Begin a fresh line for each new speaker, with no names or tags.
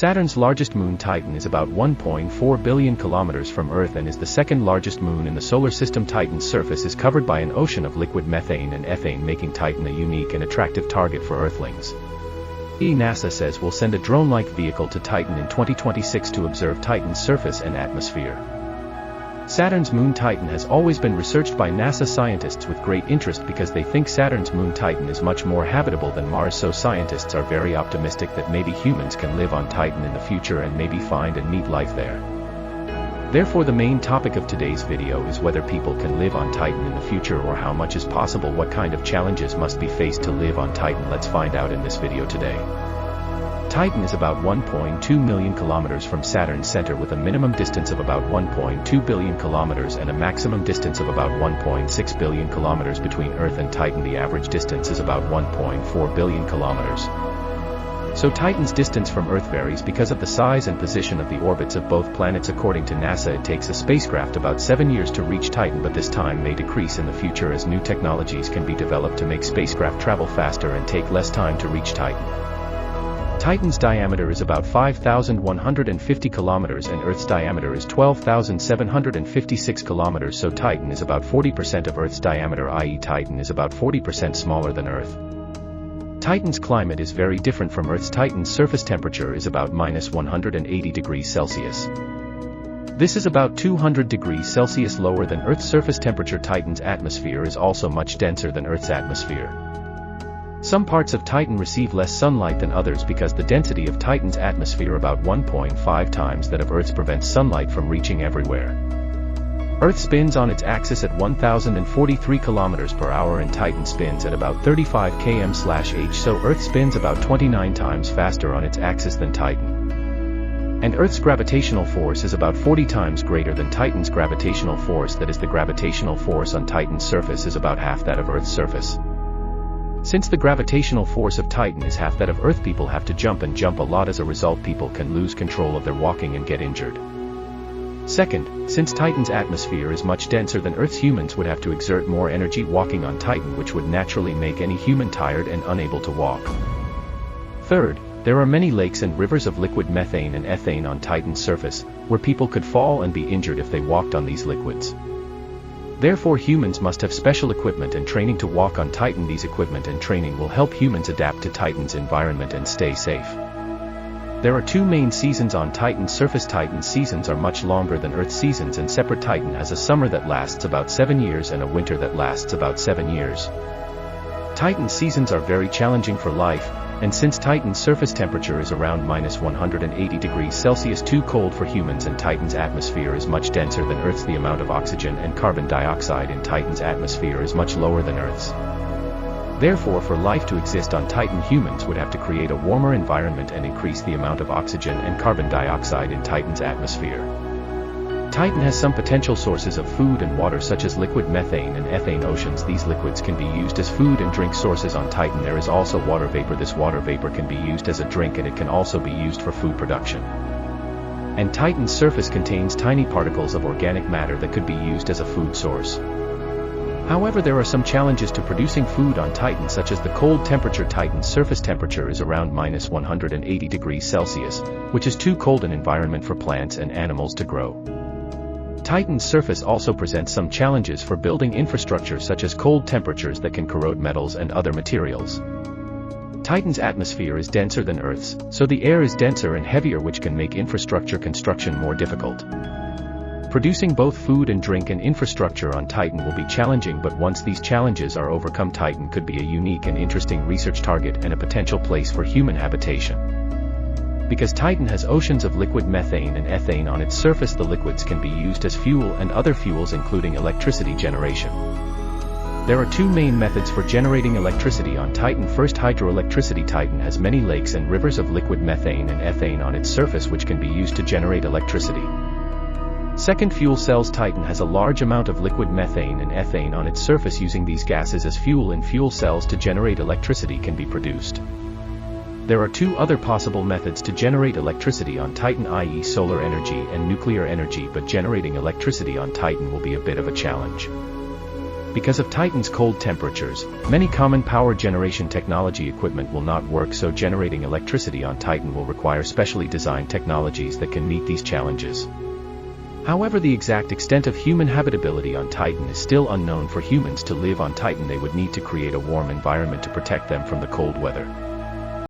Saturn's largest moon Titan is about 1.4 billion kilometers from Earth and is the second largest moon in the solar system. Titan's surface is covered by an ocean of liquid methane and ethane, making Titan a unique and attractive target for Earthlings. NASA says will send a drone-like vehicle to Titan in 2026 to observe Titan's surface and atmosphere. Saturn's moon Titan has always been researched by NASA scientists with great interest because they think Saturn's moon Titan is much more habitable than Mars, so scientists are very optimistic that maybe humans can live on Titan in the future and maybe find and meet life there. Therefore, the main topic of today's video is whether people can live on Titan in the future or how much is possible. What kind of challenges must be faced to live on Titan? Let's find out in this video today. Titan is about 1.2 million kilometers from Saturn's center, with a minimum distance of about 1.2 billion kilometers and a maximum distance of about 1.6 billion kilometers between Earth and Titan. The average distance is about 1.4 billion kilometers. So Titan's distance from Earth varies because of the size and position of the orbits of both planets. According to NASA, it takes a spacecraft about 7 years to reach Titan, but this time may decrease in the future as new technologies can be developed to make spacecraft travel faster and take less time to reach Titan. Titan's diameter is about 5,150 kilometers and Earth's diameter is 12,756 kilometers, so Titan is about 40% of Earth's diameter, i.e. Titan is about 40% smaller than Earth. Titan's climate is very different from Earth's. Titan's surface temperature is about -180 degrees Celsius. This is about 200 degrees Celsius lower than Earth's surface temperature. Titan's atmosphere is also much denser than Earth's atmosphere. Some parts of Titan receive less sunlight than others because the density of Titan's atmosphere, about 1.5 times that of Earth's, prevents sunlight from reaching everywhere. Earth spins on its axis at 1,043 kilometers per hour and Titan spins at about 35 km/h, so Earth spins about 29 times faster on its axis than Titan. And Earth's gravitational force is about 40 times greater than Titan's gravitational force. That is, the gravitational force on Titan's surface is about half that of Earth's surface. Since the gravitational force of Titan is half that of Earth, people have to jump a lot. As a result, people can lose control of their walking and get injured. Second, since Titan's atmosphere is much denser than Earth's, humans would have to exert more energy walking on Titan, which would naturally make any human tired and unable to walk. Third, there are many lakes and rivers of liquid methane and ethane on Titan's surface, where people could fall and be injured if they walked on these liquids. Therefore, humans must have special equipment and training to walk on Titan. These equipment and training will help humans adapt to Titan's environment and stay safe. There are two main seasons on Titan's surface. Titan's seasons are much longer than Earth's seasons and separate. Titan has a summer that lasts about 7 years and a winter that lasts about 7 years. Titan's seasons are very challenging for life, and since Titan's surface temperature is around -180 degrees Celsius, too cold for humans, and Titan's atmosphere is much denser than Earth's, the amount of oxygen and carbon dioxide in Titan's atmosphere is much lower than Earth's. Therefore, for life to exist on Titan, humans would have to create a warmer environment and increase the amount of oxygen and carbon dioxide in Titan's atmosphere. Titan has some potential sources of food and water such as liquid methane and ethane oceans. These liquids can be used as food and drink sources on Titan. There is also water vapor. This water vapor can be used as a drink and it can also be used for food production. And Titan's surface contains tiny particles of organic matter that could be used as a food source. However, there are some challenges to producing food on Titan, such as the cold temperature. Titan's surface temperature is around -180 degrees Celsius, which is too cold an environment for plants and animals to grow. Titan's surface also presents some challenges for building infrastructure, such as cold temperatures that can corrode metals and other materials. Titan's atmosphere is denser than Earth's, so the air is denser and heavier, which can make infrastructure construction more difficult. Producing both food and drink and infrastructure on Titan will be challenging, but once these challenges are overcome, Titan could be a unique and interesting research target and a potential place for human habitation. Because Titan has oceans of liquid methane and ethane on its surface, the liquids can be used as fuel and other fuels, including electricity generation. There are two main methods for generating electricity on Titan. First, hydroelectricity. Titan has many lakes and rivers of liquid methane and ethane on its surface, which can be used to generate electricity. Second, fuel cells. Titan has a large amount of liquid methane and ethane on its surface. Using these gases as fuel in fuel cells to generate electricity can be produced. There are two other possible methods to generate electricity on Titan, i.e. solar energy and nuclear energy, but generating electricity on Titan will be a bit of a challenge. Because of Titan's cold temperatures, many common power generation technology equipment will not work, so generating electricity on Titan will require specially designed technologies that can meet these challenges. However, the exact extent of human habitability on Titan is still unknown. For humans to live on Titan, they would need to create a warm environment to protect them from the cold weather.